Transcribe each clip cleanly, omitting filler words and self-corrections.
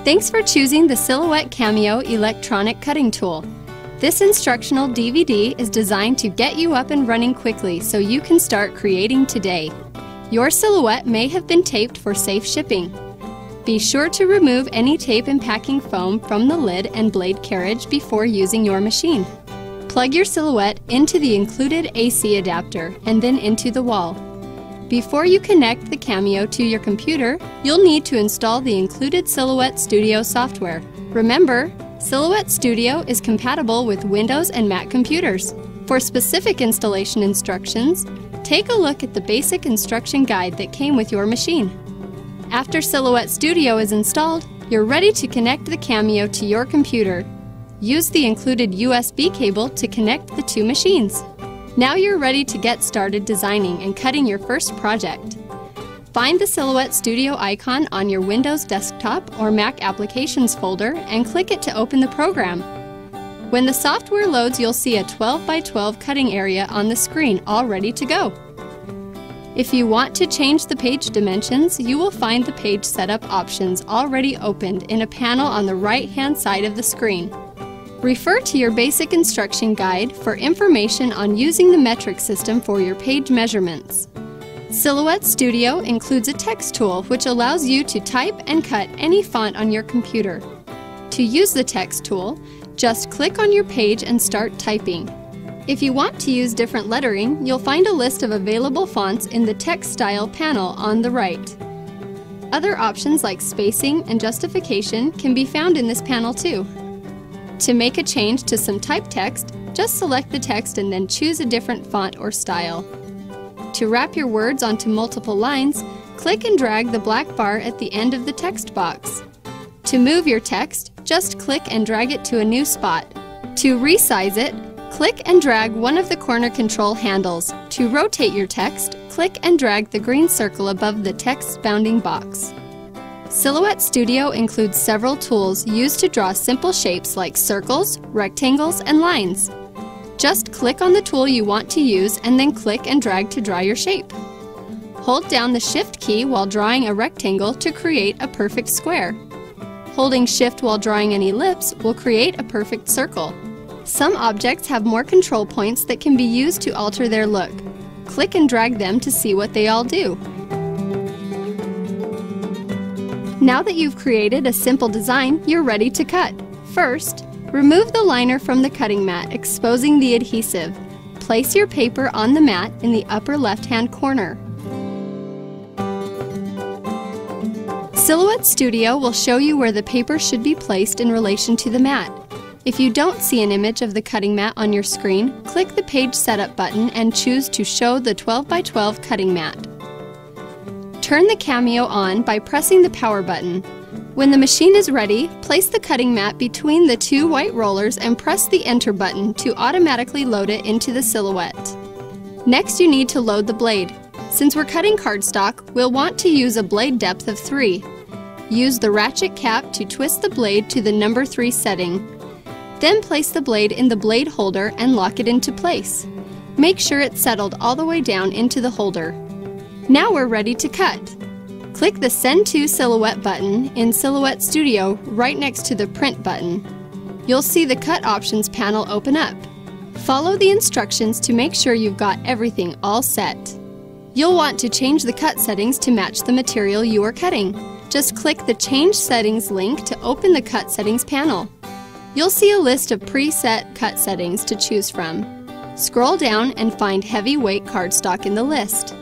Thanks for choosing the Silhouette Cameo electronic cutting tool. This instructional DVD is designed to get you up and running quickly so you can start creating today. Your silhouette may have been taped for safe shipping. Be sure to remove any tape and packing foam from the lid and blade carriage before using your machine. Plug your silhouette into the included AC adapter and then into the wall. Before you connect the Cameo to your computer, you'll need to install the included Silhouette Studio software. Remember, Silhouette Studio is compatible with Windows and Mac computers. For specific installation instructions, take a look at the basic instruction guide that came with your machine. After Silhouette Studio is installed, you're ready to connect the Cameo to your computer. Use the included USB cable to connect the two machines. Now you're ready to get started designing and cutting your first project. Find the Silhouette Studio icon on your Windows desktop or Mac applications folder and click it to open the program. When the software loads, you'll see a 12 by 12 cutting area on the screen all ready to go. If you want to change the page dimensions, you will find the page setup options already opened in a panel on the right-hand side of the screen. Refer to your basic instruction guide for information on using the metric system for your page measurements. Silhouette Studio includes a text tool which allows you to type and cut any font on your computer. To use the text tool, just click on your page and start typing. If you want to use different lettering, you'll find a list of available fonts in the Text Style panel on the right. Other options like spacing and justification can be found in this panel too. To make a change to some typed text, just select the text and then choose a different font or style. To wrap your words onto multiple lines, click and drag the black bar at the end of the text box. To move your text, just click and drag it to a new spot. To resize it, click and drag one of the corner control handles. To rotate your text, click and drag the green circle above the text bounding box. Silhouette Studio includes several tools used to draw simple shapes like circles, rectangles, and lines. Just click on the tool you want to use and then click and drag to draw your shape. Hold down the Shift key while drawing a rectangle to create a perfect square. Holding Shift while drawing an ellipse will create a perfect circle. Some objects have more control points that can be used to alter their look. Click and drag them to see what they all do. Now that you've created a simple design, you're ready to cut. First, remove the liner from the cutting mat, exposing the adhesive. Place your paper on the mat in the upper left-hand corner. Silhouette Studio will show you where the paper should be placed in relation to the mat. If you don't see an image of the cutting mat on your screen, click the Page Setup button and choose to show the 12 by 12 cutting mat. Turn the Cameo on by pressing the power button. When the machine is ready, place the cutting mat between the two white rollers and press the Enter button to automatically load it into the silhouette. Next, you need to load the blade. Since we're cutting cardstock, we'll want to use a blade depth of 3. Use the ratchet cap to twist the blade to the number 3 setting. Then place the blade in the blade holder and lock it into place. Make sure it's settled all the way down into the holder. Now we're ready to cut. Click the Send to Silhouette button in Silhouette Studio right next to the Print button. You'll see the Cut Options panel open up. Follow the instructions to make sure you've got everything all set. You'll want to change the cut settings to match the material you are cutting. Just click the Change Settings link to open the Cut Settings panel. You'll see a list of preset cut settings to choose from. Scroll down and find Heavy Weight Cardstock in the list.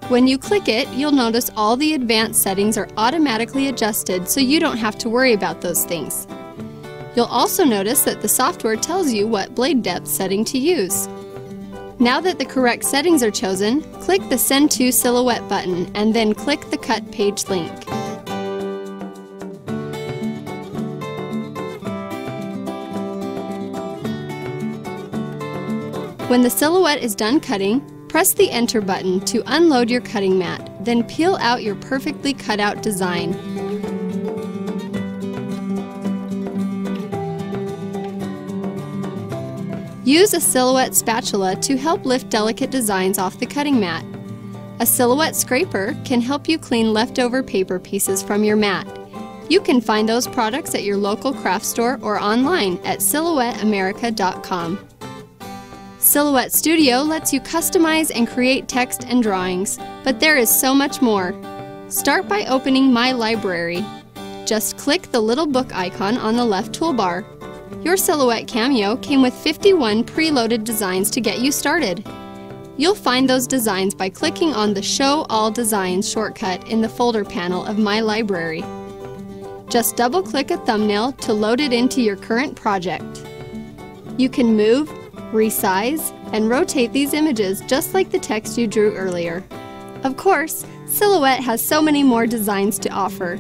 When you click it, you'll notice all the advanced settings are automatically adjusted so you don't have to worry about those things. You'll also notice that the software tells you what blade depth setting to use. Now that the correct settings are chosen, click the Send to Silhouette button and then click the Cut Page link. When the silhouette is done cutting, press the Enter button to unload your cutting mat, then peel out your perfectly cut out design. Use a silhouette spatula to help lift delicate designs off the cutting mat. A silhouette scraper can help you clean leftover paper pieces from your mat. You can find those products at your local craft store or online at SilhouetteAmerica.com. Silhouette Studio lets you customize and create text and drawings, but there is so much more. Start by opening My Library. Just click the little book icon on the left toolbar. Your Silhouette Cameo came with 51 preloaded designs to get you started. You'll find those designs by clicking on the Show All Designs shortcut in the folder panel of My Library. Just double-click a thumbnail to load it into your current project. You can move, resize, and rotate these images just like the text you drew earlier. Of course, Silhouette has so many more designs to offer.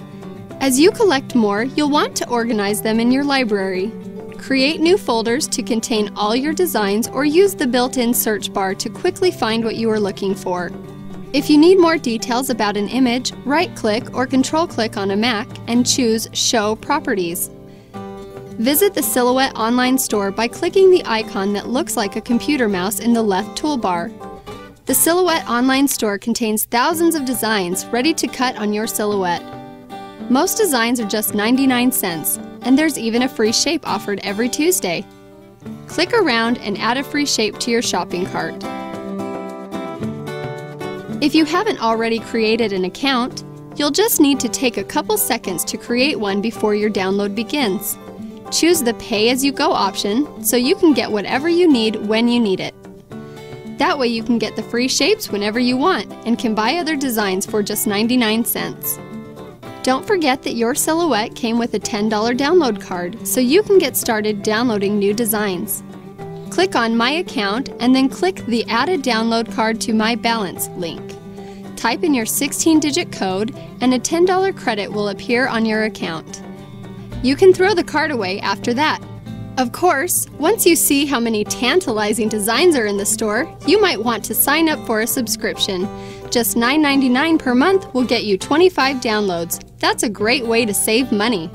As you collect more, you'll want to organize them in your library. Create new folders to contain all your designs or use the built-in search bar to quickly find what you are looking for. If you need more details about an image, right-click or control-click on a Mac and choose Show Properties. Visit the Silhouette online store by clicking the icon that looks like a computer mouse in the left toolbar. The Silhouette online store contains thousands of designs ready to cut on your silhouette. Most designs are just 99 cents, and there's even a free shape offered every Tuesday. Click around and add a free shape to your shopping cart. If you haven't already created an account, you'll just need to take a couple seconds to create one before your download begins. Choose the Pay As You Go option so you can get whatever you need when you need it. That way you can get the free shapes whenever you want and can buy other designs for just 99 cents. Don't forget that your silhouette came with a $10 download card so you can get started downloading new designs. Click on My Account and then click the Add a Download Card to My Balance link. Type in your 16-digit code and a $10 credit will appear on your account. You can throw the card away after that. Of course, once you see how many tantalizing designs are in the store, you might want to sign up for a subscription. Just $9.99 per month will get you 25 downloads. That's a great way to save money.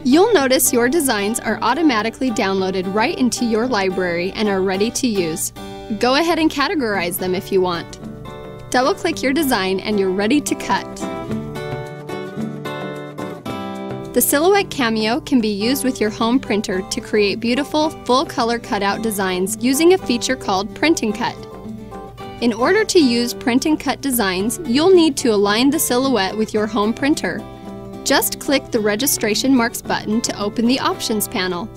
You'll notice your designs are automatically downloaded right into your library and are ready to use. Go ahead and categorize them if you want. Double-click your design and you're ready to cut. The Silhouette Cameo can be used with your home printer to create beautiful, full-color cutout designs using a feature called Print and Cut. In order to use Print and Cut designs, you'll need to align the silhouette with your home printer. Just click the Registration Marks button to open the Options panel.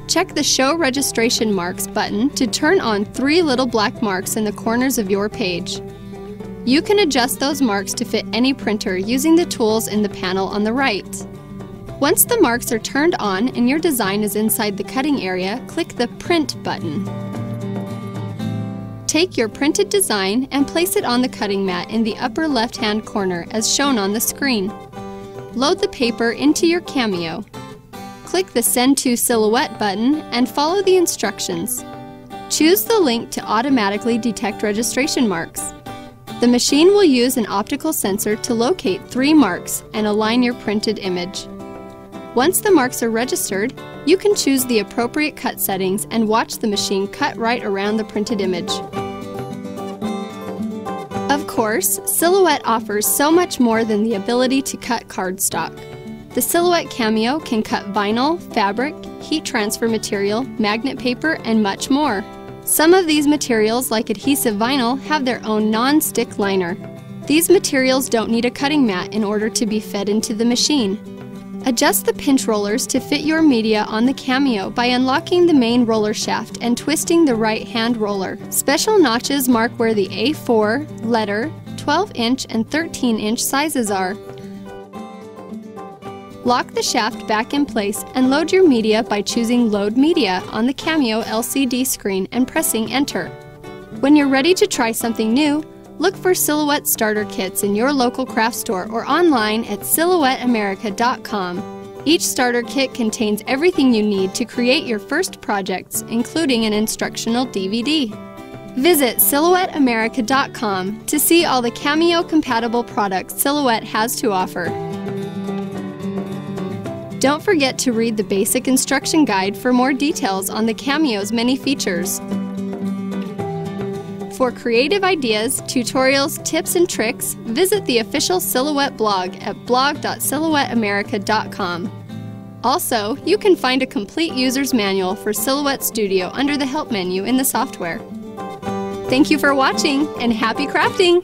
Check the Show Registration Marks button to turn on 3 little black marks in the corners of your page. You can adjust those marks to fit any printer using the tools in the panel on the right. Once the marks are turned on and your design is inside the cutting area, click the Print button. Take your printed design and place it on the cutting mat in the upper left-hand corner as shown on the screen. Load the paper into your Cameo. Click the Send to Silhouette button and follow the instructions. Choose the link to automatically detect registration marks. The machine will use an optical sensor to locate 3 marks and align your printed image. Once the marks are registered, you can choose the appropriate cut settings and watch the machine cut right around the printed image. Of course, Silhouette offers so much more than the ability to cut cardstock. The Silhouette Cameo can cut vinyl, fabric, heat transfer material, magnet paper, and much more. Some of these materials, like adhesive vinyl, have their own non-stick liner. These materials don't need a cutting mat in order to be fed into the machine. Adjust the pinch rollers to fit your media on the Cameo by unlocking the main roller shaft and twisting the right hand roller. Special notches mark where the A4, letter, 12-inch, and 13-inch sizes are. Lock the shaft back in place and load your media by choosing Load Media on the Cameo LCD screen and pressing Enter. When you're ready to try something new, look for Silhouette starter kits in your local craft store or online at SilhouetteAmerica.com. Each starter kit contains everything you need to create your first projects, including an instructional DVD. Visit SilhouetteAmerica.com to see all the Cameo-compatible products Silhouette has to offer. Don't forget to read the basic instruction guide for more details on the Cameo's many features. For creative ideas, tutorials, tips, and tricks, visit the official Silhouette blog at blog.silhouetteamerica.com. Also, you can find a complete user's manual for Silhouette Studio under the Help menu in the software. Thank you for watching, and happy crafting!